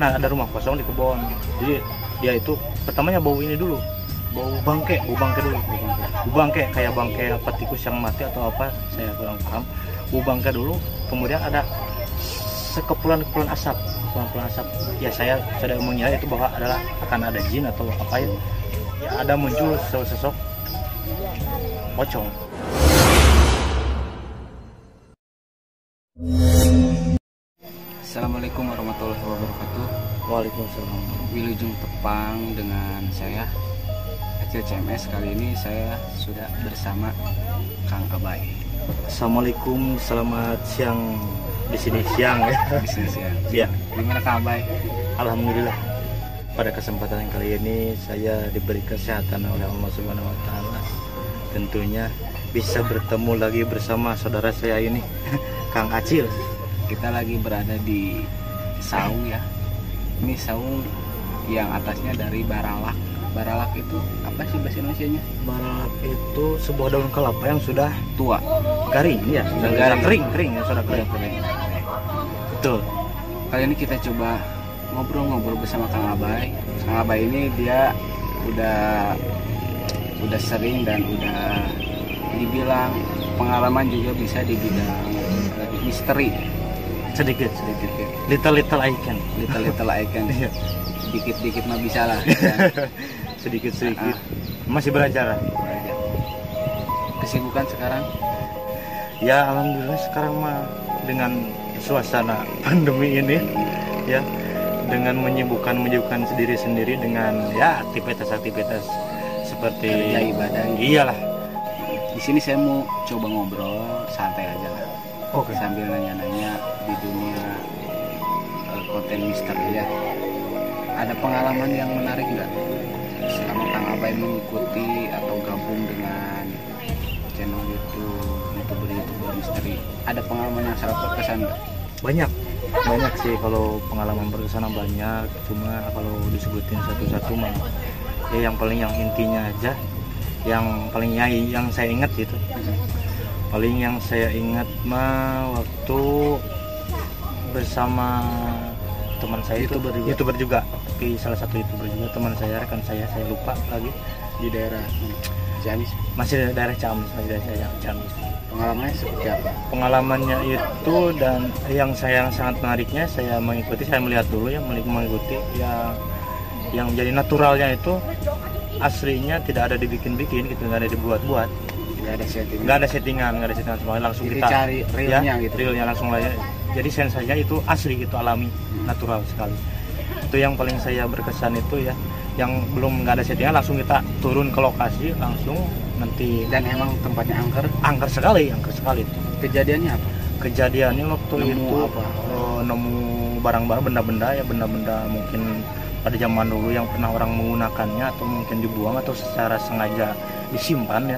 Nah, ada rumah kosong di kebun. Jadi dia itu pertamanya bau ini dulu, bau bangke dulu, bau bangke kayak bangke apa tikus yang mati atau apa, saya kurang paham. Bau bangke dulu, kemudian ada sekepulan asap. Ya saya sudah mengira itu bahwa adalah akan ada jin atau apa ya. Ya ada muncul sosok pocong. Assalamualaikum warahmatullahi wabarakatuh. Waalaikumsalam. Wilujeng Tepang dengan saya Acil CMS. Kali ini saya sudah bersama Kang Abay. Assalamualaikum, selamat siang. Di sini siang ya. Di sini siang. Ya. Gimana Kang Abay? Alhamdulillah. Pada kesempatan yang kali ini saya diberi kesehatan oleh Allah Subhanahu wa taala. Tentunya bisa bertemu lagi bersama saudara saya ini, Kang Acil. Kita lagi berada di saung ya. Ini saung yang atasnya dari baralak. Baralak itu apa sih bahasa Indonesianya? Baralak itu sebuah daun kelapa yang sudah Tua. garing ya, sudah kering ya, sudah kering. Betul. Kali ini kita coba ngobrol-ngobrol bersama Kang Abay. Kang Abay ini dia udah sering dan udah dibilang pengalaman juga bisa di bidang misteri. Sedikit. Little I can. Iya. Dikit mah bisa lah. Sedikit. Masih belajar. Kesibukan sekarang? Ya alhamdulillah sekarang mah dengan suasana pandemi ini ya, dengan menyibukkan diri sendiri dengan ya aktivitas seperti kerja ibadah. Iyalah. Di sini saya mau coba ngobrol santai aja lah. Oke. Sambil nanya-nanya di dunia konten misteri ya. Ada pengalaman yang menarik nggak selama Kang Abay mengikuti atau gabung dengan channel youtuber misteri? Ada pengalaman yang sangat berkesan nggak? Banyak sih, kalau pengalaman berkesan banyak. Cuma kalau disebutin satu-satu mah ya yang intinya aja, yang saya ingat gitu. Paling yang saya ingat mah waktu bersama teman saya, YouTuber juga, tapi salah satu YouTuber juga teman saya, rekan saya lupa lagi, di daerah Ciamis. Masih di daerah Ciamis. Pengalamannya seperti apa? Pengalamannya itu, dan yang sangat menariknya, saya melihat dulu ya, mengikuti ya, yang jadi naturalnya itu aslinya tidak ada dibikin-bikin gitu, nggak ada dibuat-buat. Nggak ada settingan, semuanya langsung jadi kita cari realnya ya, gitu. Realnya langsung lah ya. Jadi sensasinya itu asli gitu, alami, natural sekali. Itu yang paling saya berkesan itu ya, yang belum nggak ada settingan, langsung kita turun ke lokasi langsung nanti. Dan emang tempatnya angker sekali itu. Kejadiannya apa? Kejadiannya waktu Nemu itu apa? Nemu barang-barang, benda-benda mungkin pada zaman dulu yang pernah orang menggunakannya, atau mungkin dibuang atau secara sengaja disimpan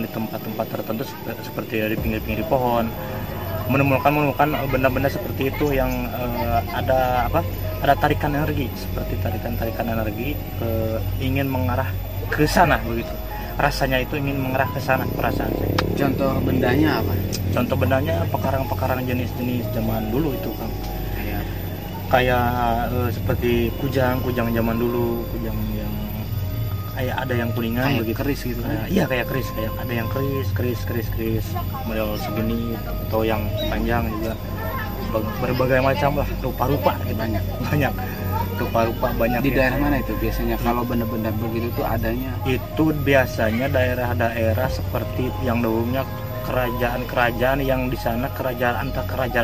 di tempat-tempat tertentu seperti di pinggir-pinggir pohon. Menemukan benda-benda seperti itu yang ada tarikan energi, seperti tarikan energi ingin mengarah ke sana begitu. Rasanya itu ingin mengarah ke sana, perasaan saya. Contoh bendanya apa? Contoh bendanya pekarang-pekarang jenis-jenis zaman dulu itu, Kang. Kayak seperti kujang zaman dulu, kujang yang kayak ada yang kuningan kayak begitu. Keris gitu kan? Iya, kayak keris, ada yang keris model segini, atau yang panjang juga, berbagai macam lah, rupa-rupa gitu. Banyak rupa-rupa banyak. Di daerah mana itu biasanya kalau benda-benda begitu tuh adanya? Itu biasanya daerah-daerah seperti yang dulunya kerajaan yang di sana kerajaan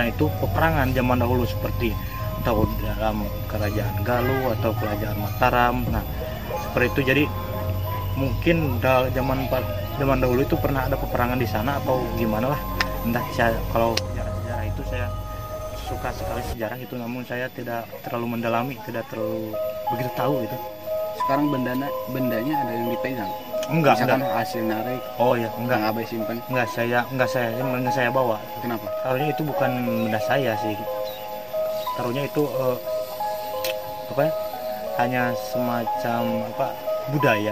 itu peperangan zaman dahulu, seperti dalam kerajaan Galuh atau kerajaan Mataram. Nah, seperti itu. Jadi mungkin zaman dahulu itu pernah ada peperangan di sana atau gimana lah. Entah, kalau sejarah itu saya suka sekali sejarah itu, namun saya tidak terlalu mendalami, tidak terlalu begitu tahu itu. Sekarang bendanya ada yang dipegang? Enggak. Hasil narik. Oh ya, enggak. Yang Abay simpan? Enggak saya bawa. Kenapa? Taruhnya itu bukan benda saya sih. Taruhnya itu hanya semacam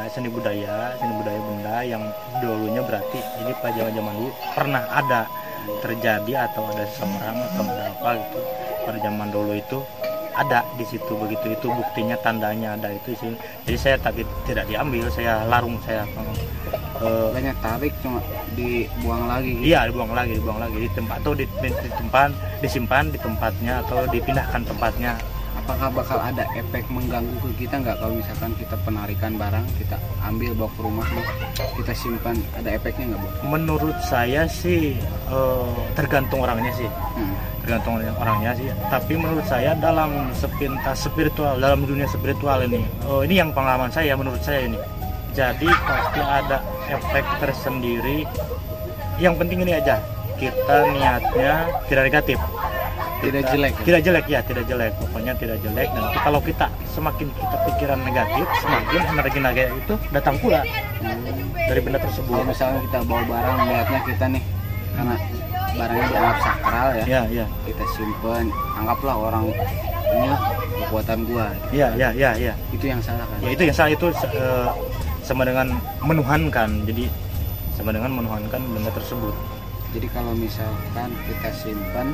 seni budaya benda yang dulunya, berarti jadi pada zaman dulu pernah ada terjadi, atau ada seseorang atau ada apa gitu pada zaman dulu itu ada di situ begitu, itu buktinya, tandanya ada itu sih. Jadi saya tidak diambil, saya larung, saya banyak tarik cuma dibuang lagi gitu. iya dibuang lagi di tempat atau disimpan di tempatnya atau dipindahkan tempatnya. Apakah bakal ada efek mengganggu ke kita nggak kalau misalkan kita penarikan barang, kita ambil bawa ke rumah nih, kita simpan, ada efeknya nggak, Bos? Menurut saya sih tergantung orangnya sih. Tergantung orangnya sih. Tapi menurut saya dalam sepintas spiritual, dalam dunia spiritual ini yang pengalaman saya, menurut saya ini. Jadi pasti ada efek tersendiri. Yang penting ini aja, kita niatnya tidak negatif. Tidak jelek ya? Tidak jelek, pokoknya tidak jelek. Nanti kalau kita semakin kita pikiran negatif, semakin energi negatif itu datang pula dari benda tersebut. Kalau misalnya kita bawa barang, niatnya kita nih karena barangnya dianggap sakral ya, kita simpen, anggaplah orang inilah kekuatan gua. Iya. Itu yang salah kan? Ya itu yang salah, itu sama dengan menuhankan. Jadi sama dengan menuhankan benda tersebut. Jadi kalau misalkan kita simpan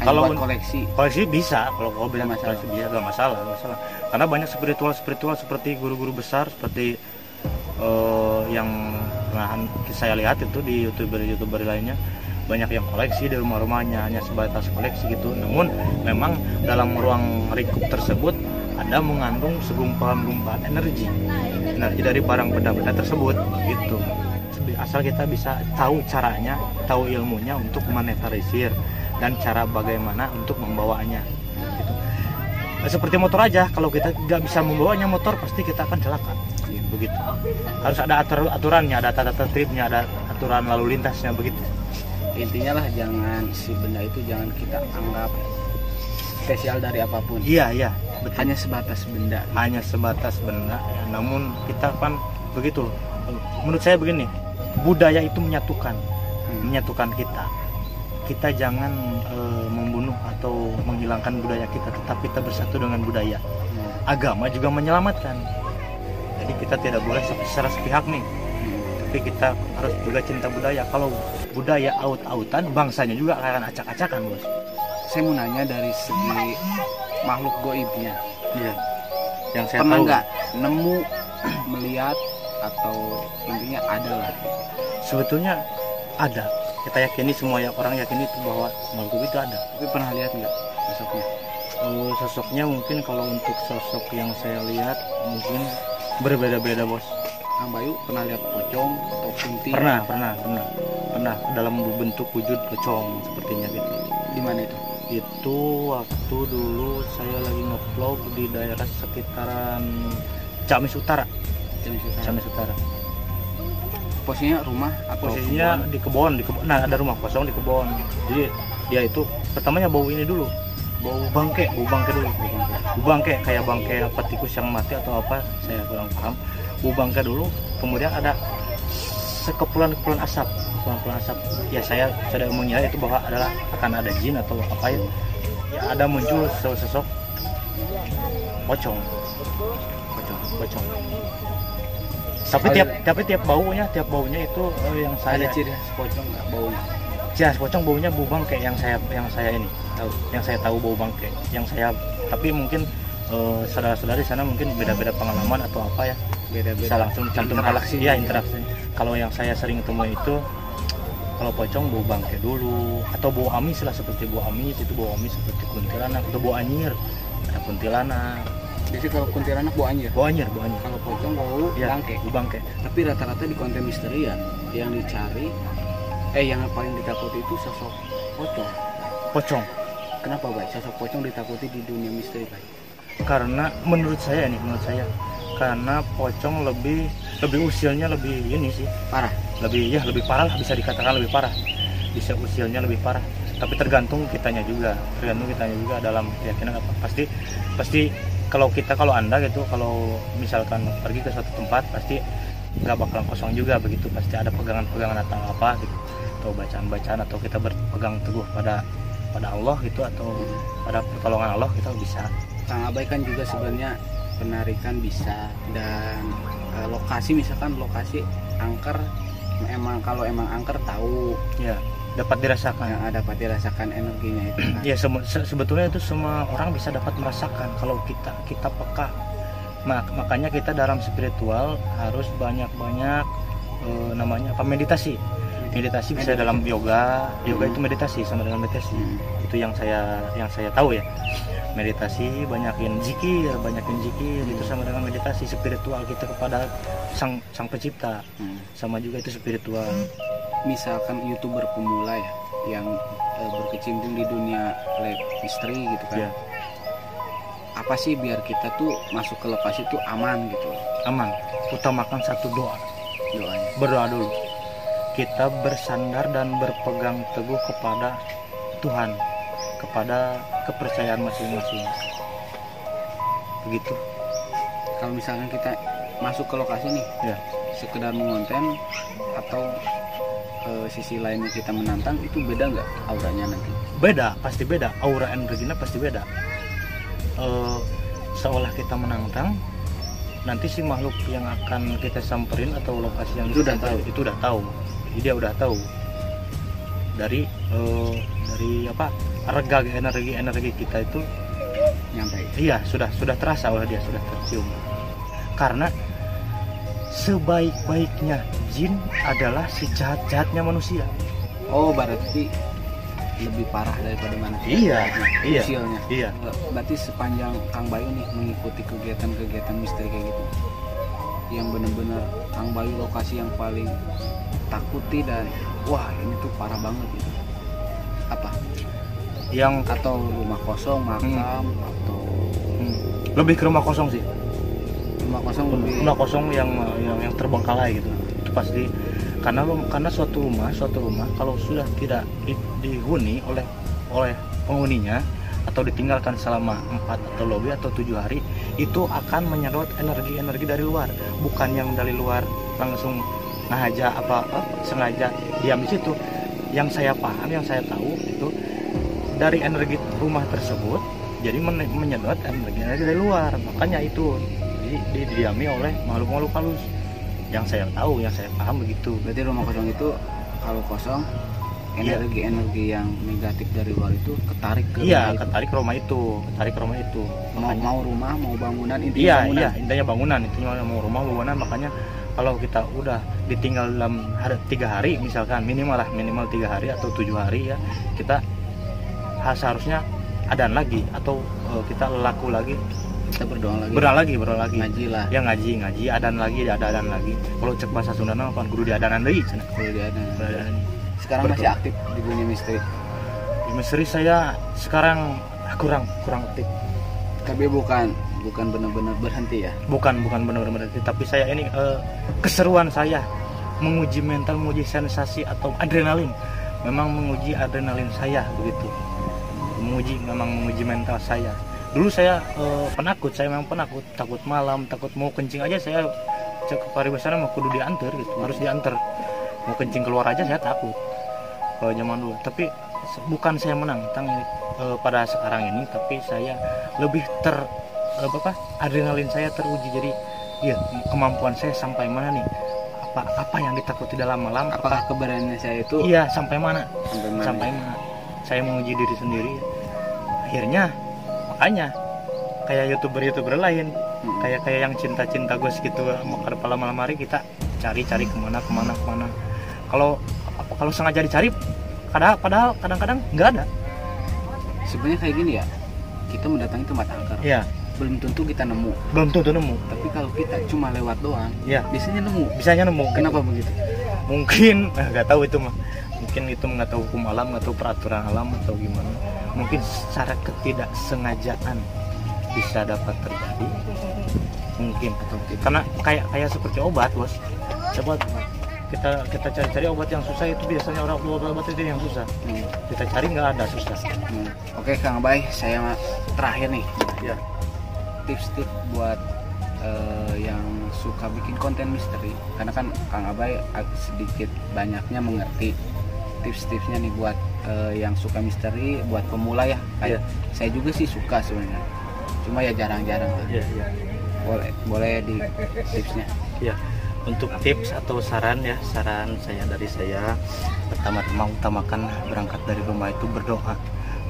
kalau buat koleksi bisa, kalau bilang masalah, koleksi bisa, nggak masalah. Karena banyak spiritual seperti guru-guru besar, seperti yang pernah saya lihat itu di youtuber lainnya, banyak yang koleksi di rumahnya hanya sebatas koleksi gitu. Namun memang dalam ruang lingkup tersebut ada mengandung segumpal-gumpal energi dari barang benda-benda tersebut gitu. Asal kita bisa tahu caranya, tahu ilmunya untuk monetarisir dan cara bagaimana untuk membawanya gitu. Seperti motor aja, kalau kita nggak bisa membawanya motor pasti kita akan celaka begitu. Harus ada aturannya, ada tata tertibnya, ada aturan lalu lintasnya begitu. Intinya lah, jangan si benda itu jangan kita anggap spesial dari apapun. Iya betul. Hanya sebatas benda. Namun kita kan begitu. Menurut saya begini, budaya itu menyatukan kita jangan membunuh atau menghilangkan budaya kita, tetapi kita bersatu dengan budaya. Agama juga menyelamatkan. Jadi kita tidak boleh secara sepihak nih, tapi kita harus juga cinta budaya. Kalau budaya aut-autan, bangsanya juga akan acak-acakan, Bos. Saya mau nanya dari segi makhluk goibnya. Iya. Yang saya pernah tahu nggak nemu, melihat, atau intinya ada lah? Sebetulnya ada. Kita yakini, semua orang yakini itu bahwa makhluk itu ada. Tapi pernah lihat nggak sosoknya? Sosoknya mungkin kalau untuk sosok yang saya lihat mungkin berbeda-beda, Bos. Kang Bayu pernah lihat pocong atau kunti? Pernah dalam bentuk wujud pocong sepertinya gitu. Di mana itu? Itu waktu dulu saya lagi nge-vlog di daerah sekitaran Ciamis Utara. Posisinya rumah atau posisinya di kebun. Nah, ada rumah kosong di kebun. Jadi dia itu pertamanya bau ini dulu, bau bangke kayak bangke apa, tikus yang mati atau apa, saya kurang paham. Bau bangke dulu, kemudian ada sekepulan asap. Ya saya sudah mengira itu bahwa adalah akan ada jin atau apa ya. Ada muncul sosok pocong. Tapi tiap baunya itu yang saya ada ciri khas pocong nggak baunya? Ciri khas pocong baunya bau bangke yang saya ini tahu. Yang saya tahu bau bangke. Tapi mungkin saudara-saudara di sana mungkin beda-beda pengalaman atau apa ya. Beda-beda. Bisa langsung cantum interaksi. Kalau yang saya sering temui itu kalau pocong bau bangke dulu atau bau amis lah, seperti bau amis seperti kuntilanak atau bau anyir. Ada kuntilanak. Biasanya kalau kuntilanak bau anyir. Kalau pocong bau bangke. Tapi rata-rata di konten misteri ya yang dicari, yang paling ditakuti itu sosok pocong. Kenapa, Bay? Sosok pocong ditakuti di dunia misteri, Bay? Karena menurut saya karena pocong lebih usilnya lebih ini sih parah. Lebih parah lah, bisa dikatakan lebih parah. Bisa usilnya lebih parah. Tapi tergantung kitanya juga dalam keyakinan apa. Pasti kalau anda gitu, kalau misalkan pergi ke suatu tempat pasti nggak bakalan kosong juga begitu, pasti ada pegangan-pegangan atau apa gitu, atau bacaan-bacaan, atau kita berpegang teguh pada Allah gitu, atau pada pertolongan Allah, kita bisa. Kang Abay kan juga sebenarnya penarikan bisa, dan lokasi misalkan lokasi angker, kalau emang angker tahu ya. dapat dirasakan. yang dapat dirasakan energinya itu kan. Ya sebetulnya itu semua orang bisa dapat merasakan kalau kita peka. Makanya kita dalam spiritual harus banyak-banyak namanya apa, meditasi bisa dalam yoga itu meditasi, sama dengan meditasi. Itu yang saya tahu ya, meditasi, banyakin zikir itu sama dengan meditasi spiritual kita kepada sang pencipta. Sama juga itu spiritual. Misalkan YouTuber pemula ya yang berkecimpung di dunia live misteri gitu kan. Ya. Apa sih biar kita tuh masuk ke lokasi tuh aman gitu? Aman. Utamakan satu doa. Doanya. Berdoa dulu. Kita bersandar dan berpegang teguh kepada Tuhan, kepada kepercayaan masing-masing. Begitu. Kalau misalkan kita masuk ke lokasi nih, Ya. sekedar mengonten atau sisi lainnya kita menantang, itu beda nggak auranya nanti? Beda, pasti beda. Aura energinya pasti beda. Seolah kita menantang, nanti si makhluk yang akan kita samperin atau lokasi yang Itu kita udah tahu. itu udah tahu. Jadi dia udah tahu dari apa, rega energi kita itu. Nyampe. Iya, sudah terasa oleh dia, sudah tercium. Karena sebaik-baiknya jin adalah sejahat-jahatnya manusia. Oh, berarti lebih parah daripada manusia. Iya. Usilnya. Iya. Berarti sepanjang Kang Bayu nih mengikuti kegiatan-kegiatan misteri kayak gitu, yang benar-benar Kang Bayu lokasi yang paling takuti dan wah ini tuh parah banget gitu. Apa? Yang Atau rumah kosong, makam, atau lebih ke rumah kosong sih. rumah kosong lebih. Rumah kosong yang terbengkalai gitu. Itu pasti karena suatu rumah kalau sudah tidak dihuni oleh penghuninya atau ditinggalkan selama 4 atau lebih atau 7 hari, itu akan menyedot energi dari luar, bukan yang dari luar langsung sengaja diam di situ. Yang saya paham, yang saya tahu itu dari energi rumah tersebut jadi menyedot energi dari luar, makanya itu didiami oleh makhluk-makhluk halus. Yang saya tahu, yang saya paham begitu. Berarti rumah kosong itu kalau kosong, energi yang negatif dari luar itu ketarik ke rumah itu. Mau rumah, mau bangunan, intinya intinya bangunan. Intinya bangunan, intinya mau rumah, bangunan. Makanya kalau kita udah ditinggal dalam 3 hari misalkan, minimal 3 hari atau 7 hari ya, kita seharusnya adan lagi atau kita laku lagi, kita berdoa lagi, ngaji lah ya, ngaji adan lagi. Kalau cek bahasa Sunda apa kudu diadanan deui cenah. Sekarang masih aktif di dunia misteri? Di misteri saya sekarang kurang aktif. Tapi bukan benar-benar berhenti ya? Bukan benar-benar berhenti, tapi saya ini keseruan saya menguji mental, menguji sensasi atau adrenalin. Memang menguji adrenalin saya begitu. Menguji mental saya. Dulu saya penakut, takut malam, takut mau kencing aja saya cek ke pariwisata mau kudu diantar gitu, harus diantar. Mau kencing keluar aja saya takut kalau zaman dulu. Tapi bukan saya menantang pada sekarang ini, tapi saya lebih adrenalin saya teruji. Jadi ya, kemampuan saya sampai mana nih, apa yang ditakuti dalam malam, apakah keberanian saya itu sampai mana saya menguji diri sendiri. Akhirnya makanya kayak youtuber lain, kayak yang cinta ghost gitu, pada malam hari kita cari kemana. Kalau sengaja dicari, padahal kadang-kadang nggak ada. Sebenarnya kayak gini ya, kita mendatangi tempat angker, belum tentu kita nemu. Tapi kalau kita cuma lewat doang, biasanya nemu. Kenapa begitu? Mungkin nggak tahu itu mah. Mungkin itu nggak tahu hukum alam, nggak tahu peraturan alam atau gimana. Mungkin secara ketidaksengajaan bisa dapat terjadi. Mungkin karena kayak seperti obat, bos. Coba kita cari obat yang susah, itu biasanya obat itu yang susah. Kita cari nggak ada, susah. Oke Kang Abay, saya terakhir nih. Ya. Tips-tips buat yang suka bikin konten misteri, karena kan Kang Abay sedikit banyaknya mengerti. Tips-tipsnya nih buat yang suka misteri, buat pemula ya. Kayak saya juga sih suka sebenarnya, cuma ya jarang-jarang lah. Iya. Boleh di tipsnya. Iya. Untuk tips atau saran ya, saran saya dari saya, pertama-tama utamakan berangkat dari rumah itu berdoa.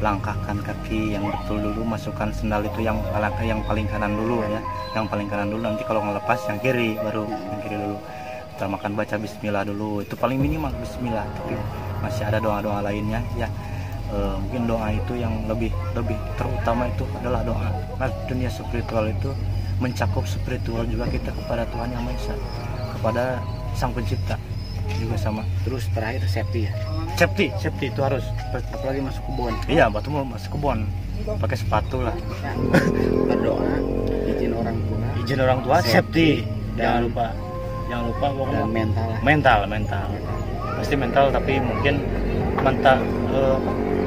Langkahkan kaki yang betul dulu, masukkan sendal itu yang paling kanan dulu ya, yang paling kanan dulu. Nanti kalau ngelepas yang kiri, baru yang kiri dulu. Utamakan baca bismillah dulu, itu paling minimal bismillah. Tapi masih ada doa-doa lainnya ya. Mungkin doa itu yang lebih terutama itu adalah doa. Nah, dunia spiritual itu mencakup spiritual juga kita kepada Tuhan Yang Maha Esa, kepada Sang Pencipta juga sama. Terus terakhir safety ya. Safety itu harus. Apalagi masuk kebun. Iya, batu mau masuk kebun, pakai sepatu lah. Berdoa, izin orang tua, Safety. Dan Jangan lupa dan mental lah. Mental. Pasti mental, tapi mungkin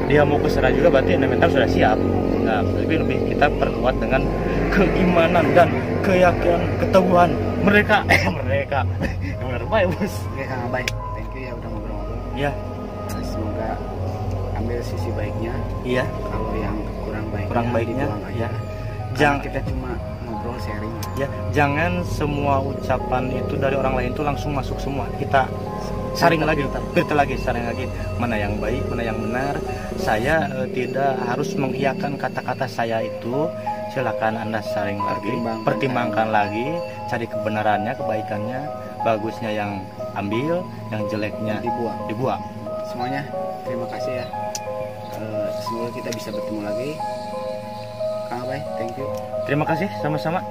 dia mau ke sana juga berarti mental sudah siap. Nah, lebih kita perkuat dengan keimanan dan keyakinan keteguhan mereka. Benar baik, Bos. Oke, Kang Abay, thank you ya udah ngobrol-ngobrol. Iya. Semoga ambil sisi baiknya. Iya. Kalau yang kurang baiknya dibuang aja. ya. Jangan kita cuma ngobrol sharing. Ya, jangan semua ucapan itu dari orang lain itu langsung masuk semua. Kita saring lagi, saring lagi mana yang baik, mana yang benar. Saya tidak harus mengiyakan kata-kata saya itu. Silakan Anda saring lagi, pertimbangkan lagi, cari kebenarannya, kebaikannya, bagusnya yang ambil, yang jeleknya dibuang. Semuanya terima kasih ya. Semoga kita bisa bertemu lagi. Kang Abay, thank you. Terima kasih, sama-sama.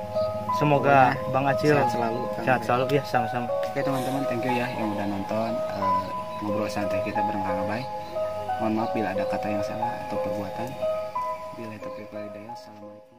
Semoga Bang Acil sehat selalu ya, sama-sama. Oke teman-teman, thank you ya yang udah nonton ngobrol santai kita bareng Kang Abay. Mohon maaf bila ada kata yang salah atau perbuatan. Bila taufiq wal hidayah. Assalamualaikum.